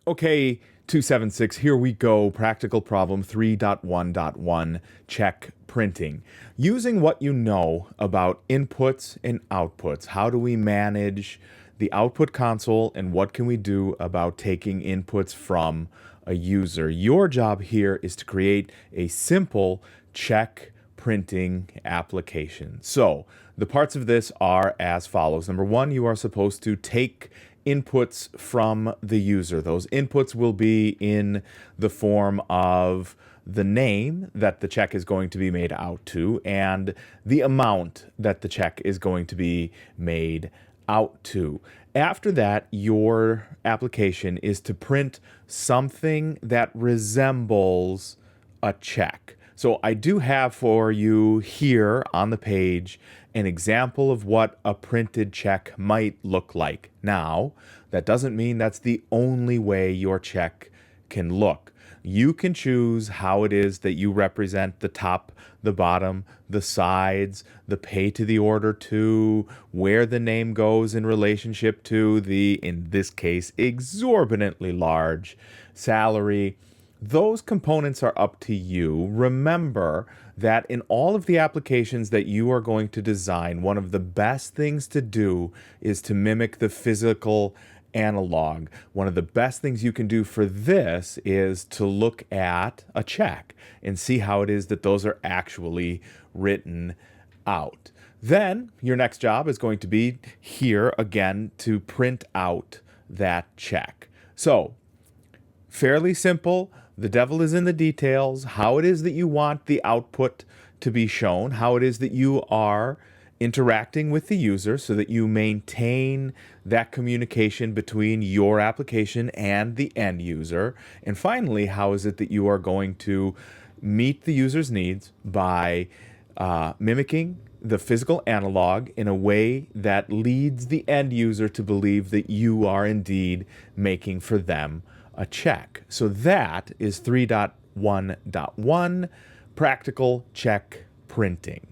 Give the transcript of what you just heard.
Okay, 276, here we go. Practical problem 3.1.1, check printing. Using what you know about inputs and outputs, how do we manage the output console and what can we do about taking inputs from a user? Your job here is to create a simple check printing application. So the parts of this are as follows. Number one, you are supposed to take inputs from the user. Those inputs will be in the form of the name that the check is going to be made out to and the amount that the check is going to be made out to. After that, your application is to print something that resembles a check. So I do have for you here on the page an example of what a printed check might look like. Now, that doesn't mean that's the only way your check can look. You can choose how it is that you represent the top, the bottom, the sides, the pay to the order to, where the name goes in relationship to the, in this case, exorbitantly large salary. Those components are up to you. Remember that in all of the applications that you are going to design, one of the best things to do is to mimic the physical analog. One of the best things you can do for this is to look at a check and see how it is that those are actually written out. Then your next job is going to be here again to print out that check. So fairly simple. The devil is in the details, how it is that you want the output to be shown, how it is that you are interacting with the user so that you maintain that communication between your application and the end user. And finally, how is it that you are going to meet the user's needs by mimicking the physical analog in a way that leads the end user to believe that you are indeed making for them a check. So that is 3.1.1, practical check printing.